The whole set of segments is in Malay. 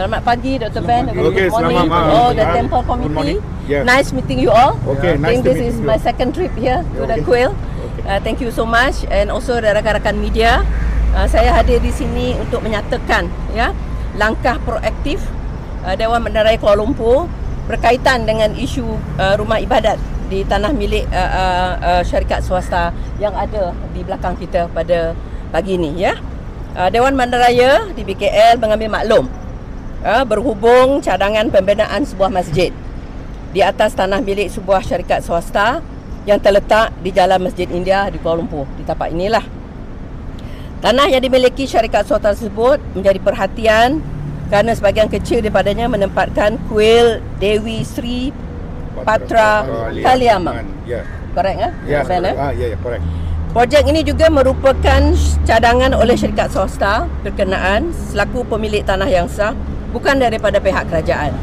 Selamat pagi, Dr. Ben. Okay, Good morning selamat to all the malam. temple Good committee. morning. Yeah. Nice meeting you all. Okay, I nice think to this meet is you. my second trip here to the Okay. Kuil. Okay. Thank you so much, and also rakan-rakan media. Saya hadir di sini untuk menyatakan langkah proaktif Dewan Bandaraya Kuala Lumpur berkaitan dengan isu rumah ibadat di tanah milik syarikat swasta yang ada di belakang kita pada pagi ini. Dewan Bandaraya di BKL mengambil maklum berhubung cadangan pembinaan sebuah masjid di atas tanah milik sebuah syarikat swasta yang terletak di Jalan Masjid India di Kuala Lumpur. Di tapak inilah tanah yang dimiliki syarikat swasta tersebut menjadi perhatian kerana sebahagian kecil daripadanya menempatkan kuil Dewi Sri Patra Kaliamman. Correct Ya, correct. Projek ini juga merupakan cadangan oleh syarikat swasta berkenaan selaku pemilik tanah yang sah, bukan daripada pihak kerajaan.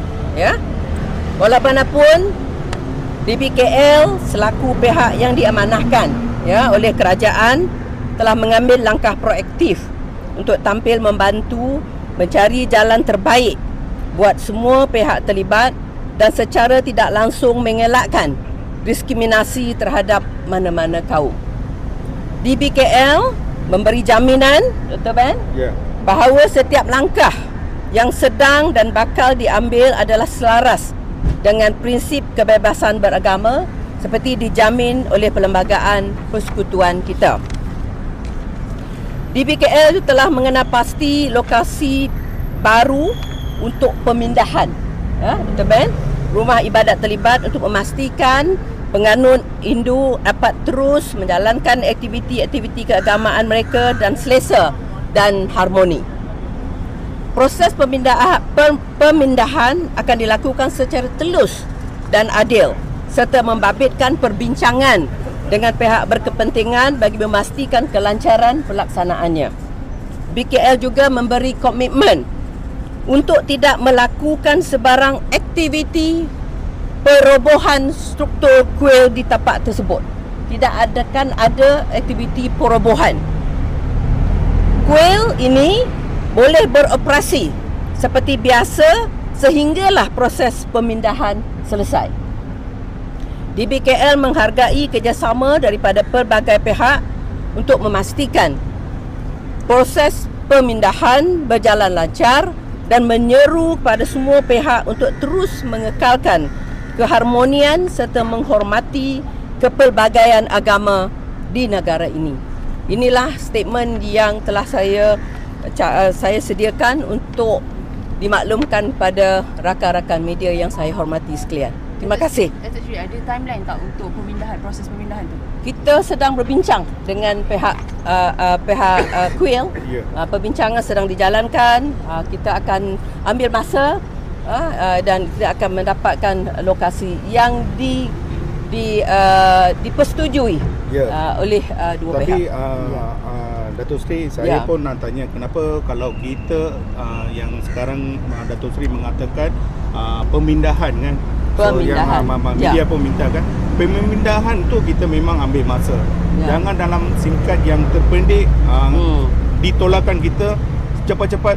Walaupun DBKL selaku pihak yang diamanahkan oleh kerajaan telah mengambil langkah proaktif untuk tampil membantu mencari jalan terbaik buat semua pihak terlibat dan secara tidak langsung mengelakkan diskriminasi terhadap mana-mana kaum. DBKL memberi jaminan, Dr. Ben, bahawa setiap langkah yang sedang dan bakal diambil adalah selaras dengan prinsip kebebasan beragama seperti dijamin oleh Perlembagaan Persekutuan kita. DBKL telah mengenal pasti lokasi baru untuk pemindahan Dr. Ben, rumah ibadat terlibat untuk memastikan penganut Hindu dapat terus menjalankan aktiviti-aktiviti keagamaan mereka dan selesa dan harmoni. Proses pemindahan akan dilakukan secara telus dan adil serta membabitkan perbincangan dengan pihak berkepentingan bagi memastikan kelancaran pelaksanaannya. BKL juga memberi komitmen untuk tidak melakukan sebarang aktiviti perobohan struktur kuil di tapak tersebut. Tidak ada aktiviti perobohan. Kuil ini boleh beroperasi seperti biasa sehinggalah proses pemindahan selesai. DBKL menghargai kerjasama daripada pelbagai pihak untuk memastikan proses pemindahan berjalan lancar dan menyeru kepada semua pihak untuk terus mengekalkan keharmonian serta menghormati kepelbagaian agama di negara ini. Inilah statement yang telah saya sediakan untuk dimaklumkan pada rakan-rakan media yang saya hormati sekalian. Terima kasih. Datuk Seri, ada timeline tak untuk proses pemindahan tu? Kita sedang berbincang dengan pihak kuil. Perbincangan sedang dijalankan. Kita akan ambil masa dan kita akan mendapatkan lokasi yang dipersetujui oleh dua pihak. Tapi Datuk Seri, saya pun nak tanya kenapa kalau kita yang sekarang Datuk Seri mengatakan pemindahan kan, pemindahan. Media pun minta kan, pemindahan tu kita memang ambil masa. Jangan dalam singkat yang terpendek ditolakkan kita cepat-cepat.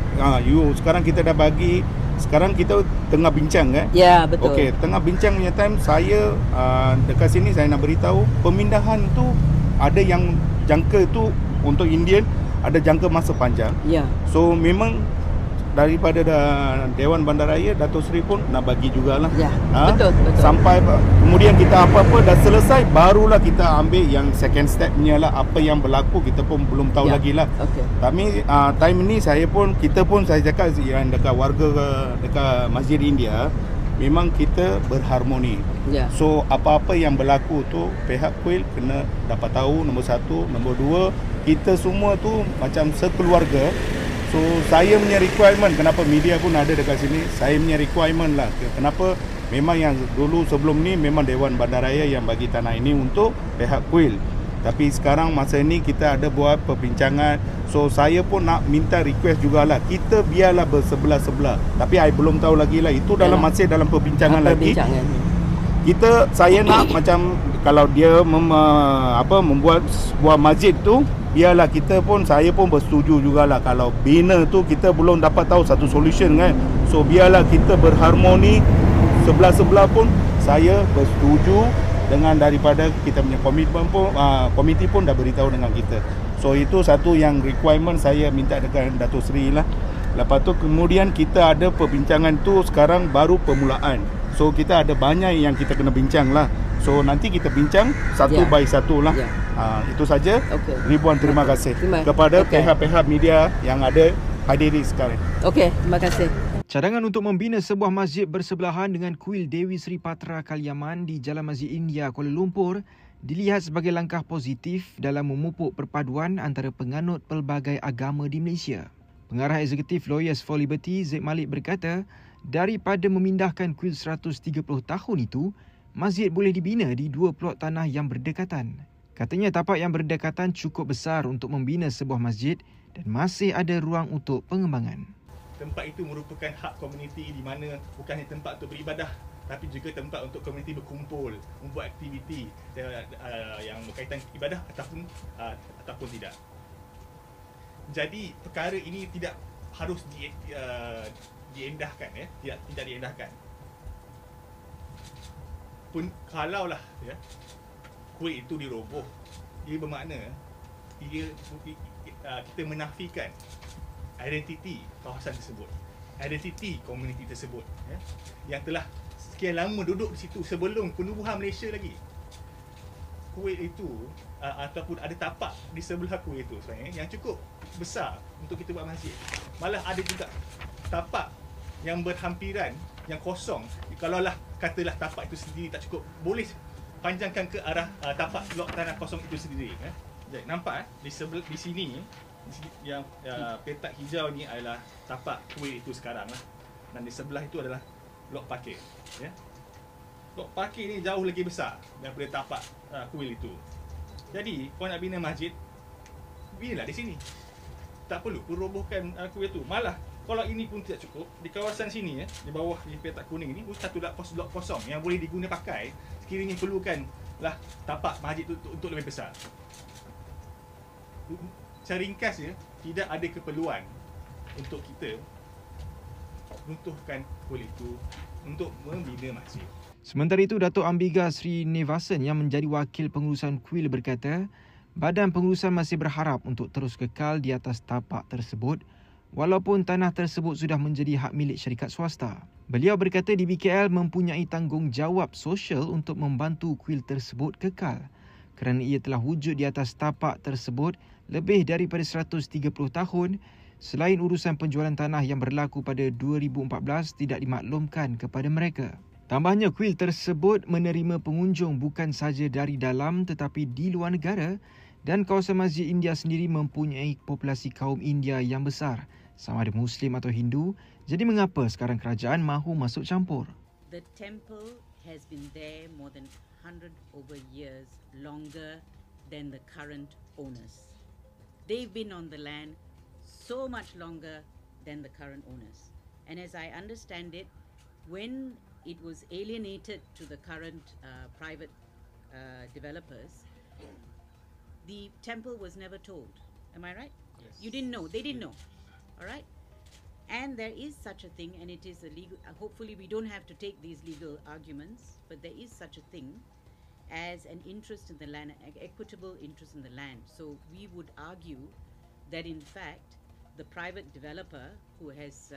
Sekarang kita dah bagi. Sekarang kita tengah bincang kan? Ya, betul. Okey, tengah bincang punya time saya dekat sini saya nak beritahu pemindahan tu ada yang jangka tu untuk Indian ada jangka masa panjang. So memang daripada Dewan Bandaraya Datuk Seri pun nak bagi jugalah. Betul. Sampai kemudian kita apa-apa dah selesai barulah kita ambil yang second step punya lah. Apa yang berlaku kita pun belum tahu lagi lah. Tapi time ni kita pun saya cakap yang dekat warga dekat Masjid India memang kita berharmoni. So apa-apa yang berlaku tu pihak kuil kena dapat tahu, nombor satu. Nombor dua, kita semua tu macam sekeluarga. So saya punya requirement, kenapa media pun ada dekat sini, saya punya requirement lah. Kenapa memang yang dulu sebelum ni memang Dewan Bandaraya yang bagi tanah ini untuk pihak kuil. Tapi sekarang masa ni kita ada buat perbincangan. So saya pun nak minta request jugalah, kita biarlah bersebelah-sebelah. Tapi I belum tahu lagi lah, itu masih dalam perbincangan lagi. saya nak macam kalau dia membuat sebuah masjid tu, biarlah saya pun bersetuju jugalah. Kalau bina tu kita belum dapat tahu satu solution kan. So biarlah kita berharmoni, sebelah-sebelah pun saya bersetuju dengan daripada kita punya komitmen pun, komiti pun dah beritahu dengan kita. So itu satu yang requirement saya minta dengan Datuk Seri lah. Lepas tu kemudian kita ada perbincangan tu sekarang baru permulaan. So kita ada banyak yang kita kena bincang lah. So nanti kita bincang satu by satu lah. Itu saja. Ribuan terima kasih kepada pihak-pihak media yang ada hadir sekarang. Okey, terima kasih. Cadangan untuk membina sebuah masjid bersebelahan dengan kuil Dewi Sri Patra Kaliaman di Jalan Masjid India, Kuala Lumpur dilihat sebagai langkah positif dalam memupuk perpaduan antara penganut pelbagai agama di Malaysia. Pengarah Eksekutif Lawyers for Liberty, Zaid Malik berkata, daripada memindahkan kuil 130 tahun itu, masjid boleh dibina di dua plot tanah yang berdekatan. Katanya tapak yang berdekatan cukup besar untuk membina sebuah masjid dan masih ada ruang untuk pengembangan. Tempat itu merupakan hak komuniti di mana bukan hanya tempat untuk beribadah tapi juga tempat untuk komuniti berkumpul, membuat aktiviti yang berkaitan ibadah ataupun tidak. Jadi perkara ini tidak harus diendahkan, tidak diendahkan. Pun kalaulah kuil itu diroboh, ia bermakna kita menafikan identiti kawasan tersebut, identiti komuniti tersebut yang telah sekian lama duduk di situ sebelum penubuhan Malaysia lagi. Kuil itu ataupun ada tapak di sebelah kuil itu sebenarnya yang cukup besar untuk kita buat masjid. Malah ada juga tapak yang berhampiran, yang kosong. Kalaulah katalah tapak itu sendiri tak cukup, boleh panjangkan ke arah tapak blok tanah kosong itu sendiri. Jadi, nampak di sini yang petak hijau ni adalah tapak kuil itu sekarang lah. Dan di sebelah itu adalah blok parkir. Blok parkir ni jauh lagi besar daripada tapak kuil itu. Jadi, kau nak bina masjid, binalah di sini. Tak perlu robohkan kuil itu. Malah, kalau ini pun tidak cukup, di kawasan sini di bawah di petak kuning ni, satu blok kosong yang boleh diguna pakai sekiranya perlukanlah tapak masjid itu untuk lebih besar. Secara ringkasnya, tidak ada keperluan untuk kita runtuhkan kuil itu untuk membina masjid. Sementara itu, Datuk Ambiga Sri Nevasan yang menjadi wakil pengurusan kuil berkata, badan pengurusan masih berharap untuk terus kekal di atas tapak tersebut walaupun tanah tersebut sudah menjadi hak milik syarikat swasta. Beliau berkata di BKL mempunyai tanggungjawab sosial untuk membantu kuil tersebut kekal kerana ia telah wujud di atas tapak tersebut lebih daripada 130 tahun selain urusan penjualan tanah yang berlaku pada 2014 tidak dimaklumkan kepada mereka. Tambahnya, kuil tersebut menerima pengunjung bukan sahaja dari dalam tetapi di luar negara dan kawasan Masjid India sendiri mempunyai populasi kaum India yang besar, sama ada Muslim atau Hindu. Jadi mengapa sekarang kerajaan mahu masuk campur? The temple has been there more than 100 over years, longer than the current owners. They've been on the land so much longer than the current owners. And as I understand it, when it was alienated to the current private developers, the temple was never told. Am I right? Yes. You didn't know. They didn't know. All right? And there is such a thing, and it is a legal, hopefully we don't have to take these legal arguments, but there is such a thing as an interest in the land, an equitable interest in the land. So we would argue that in fact the private developer who has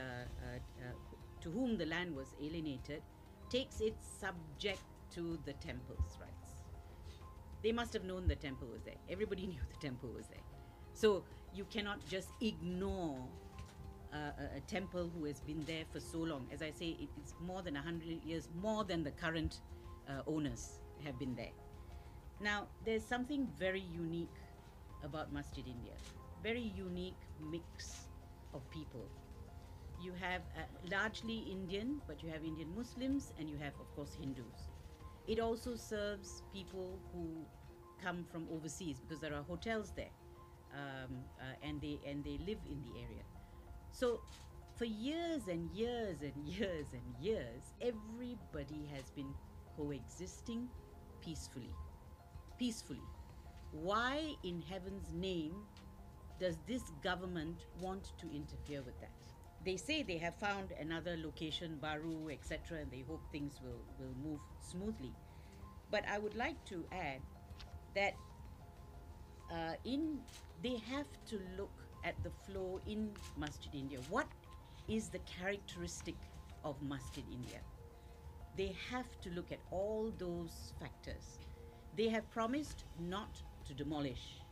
to whom the land was alienated takes it subject to the temple's rights. They must have known the temple was there. Everybody knew the temple was there. So you cannot just ignore a temple who has been there for so long. As I say, it's more than 100 years, more than the current owners have been there. Now, there's something very unique about Masjid India. Very unique mix of people. You have largely Indian, but you have Indian Muslims and you have, of course, Hindus. It also serves people who come from overseas because there are hotels there, and they live in the area. So, for years and years and years and years, everybody has been coexisting peacefully. Peacefully. Why in heaven's name does this government want to interfere with that? They say they have found another location, Baru, etc., and they hope things will move smoothly. But I would like to add that they have to look at the flow in Masjid India. What is the characteristic of Masjid India? They have to look at all those factors. They have promised not to demolish.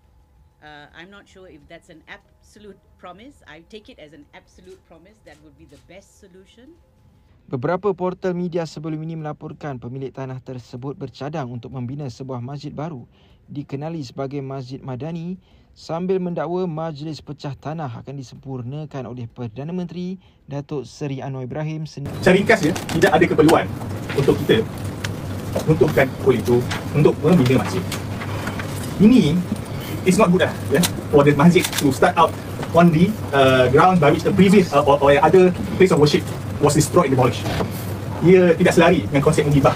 I'm not sure if that's an absolute promise. I take it as an absolute promise. That would be the best solution. Beberapa portal media sebelum ini melaporkan pemilik tanah tersebut bercadang untuk membina sebuah masjid baru dikenali sebagai Masjid Madani sambil mendakwa majlis pecah tanah akan disempurnakan oleh Perdana Menteri Datuk Seri Anwar Ibrahim sendiri. Secara ringkasnya, tidak ada keperluan untuk kita untukkan kuil itu untuk membina masjid. Ini it's not good for the masjid to start out on the ground by which the previous or other place of worship was destroyed and demolished. Ia tidak selari dengan konsep menghibah,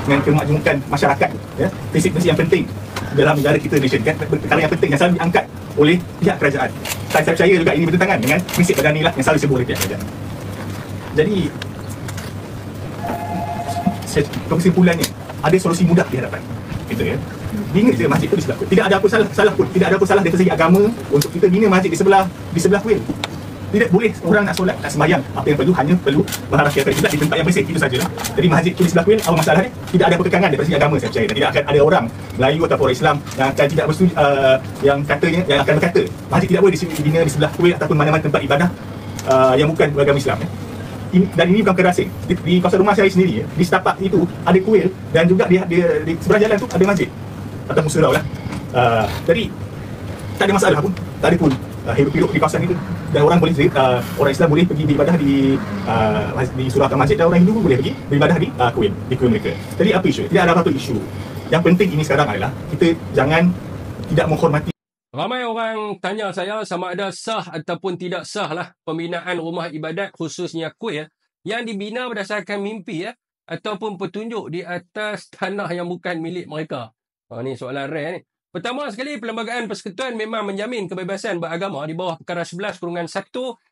dengan kemakmuran masyarakat, prinsip-prinsip yang penting dalam negara kita, nation, kan, perkara yang penting yang selalu diangkat oleh pihak kerajaan. Saya percaya juga ini bertentangan dengan prinsip Madani lah yang selalu disebut oleh pihak kerajaan. Jadi kesimpulannya, ada solusi mudah di hadapan kita, ya. Bina je masjid tu di sebelah kuil. Tidak ada apa salah pun. Tidak ada apa salah dari segi agama untuk kita bina masjid di sebelah kuil. Tidak boleh orang nak solat, nak sembahyang. Apa yang hanya perlu berharap kepada kiblat di tempat yang bersih, itu sajalah. Jadi masjid tu di sebelah kuil, apa masalah dia? Tidak ada perkekangan daripada segi agama, saya percaya. Dan tidak akan ada orang Melayu ataupun orang Islam yang akan tidak bersetuju, yang akan berkata masjid tidak boleh dibina di sebelah kuil ataupun mana-mana tempat ibadah yang bukan beragama Islam. Dan ini bukan perkara asing. Di kawasan rumah saya sendiri, di setapak itu ada kuil dan juga di sebelah jalan tu ada masjid atau surau lah. Jadi tak ada masalah pun. Tak ada pun hidup-hidup di kawasan itu. Dan orang boleh, orang Islam boleh pergi beribadah di surau atau masjid, dan orang Hindu pun boleh pergi beribadah di kuil mereka. Jadi apa isu? Tidak ada apa-apa isu. Yang penting ini sekarang adalah kita jangan tidak menghormati. Ramai orang tanya saya sama ada sah ataupun tidak sah lah pembinaan rumah ibadat khususnya kuil yang dibina berdasarkan mimpi ataupun petunjuk di atas tanah yang bukan milik mereka. Ini soalan rare ni. Pertama sekali, Perlembagaan Persekutuan memang menjamin kebebasan beragama di bawah perkara 11-1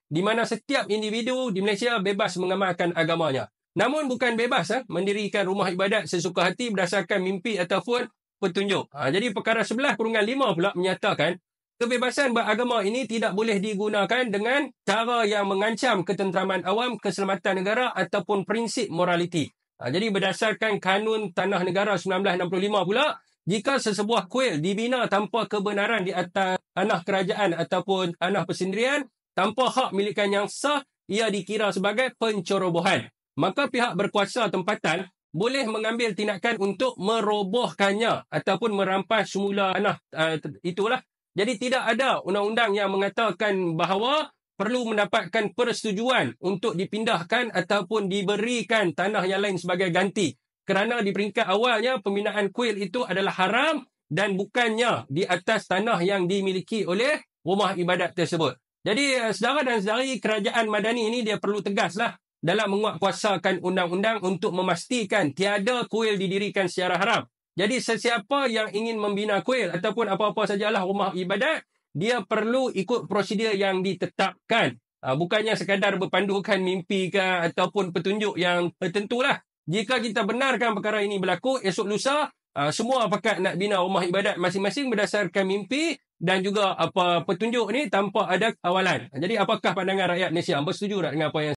di mana setiap individu di Malaysia bebas mengamalkan agamanya. Namun bukan bebas mendirikan rumah ibadat sesuka hati berdasarkan mimpi ataupun petunjuk. Jadi perkara 11-5 pula menyatakan kebebasan beragama ini tidak boleh digunakan dengan cara yang mengancam ketenteraman awam, keselamatan negara ataupun prinsip moraliti. Jadi berdasarkan Kanun Tanah Negara 1965 pula, jika sesebuah kuil dibina tanpa kebenaran di atas tanah kerajaan ataupun tanah persendirian, tanpa hak milikan yang sah, ia dikira sebagai pencerobohan. Maka pihak berkuasa tempatan boleh mengambil tindakan untuk merobohkannya ataupun merampas semula tanah itulah. Jadi tidak ada undang-undang yang mengatakan bahawa perlu mendapatkan persetujuan untuk dipindahkan ataupun diberikan tanah yang lain sebagai ganti. Kerana di peringkat awalnya pembinaan kuil itu adalah haram dan bukannya di atas tanah yang dimiliki oleh rumah ibadat tersebut. Jadi saudara dan saudari, kerajaan Madani ini dia perlu tegaslah dalam menguatkuasakan undang-undang untuk memastikan tiada kuil didirikan secara haram. Jadi sesiapa yang ingin membina kuil ataupun apa-apa sajalah rumah ibadat, dia perlu ikut prosedur yang ditetapkan. Bukannya sekadar berpandukan mimpi ke ataupun petunjuk yang tertentulah. Jika kita benarkan perkara ini berlaku, esok lusa semua pakat nak bina rumah ibadat masing-masing berdasarkan mimpi dan juga apa petunjuk ni tanpa ada awalan. Jadi apakah pandangan rakyat Malaysia? Bersetuju tak dengan apa yang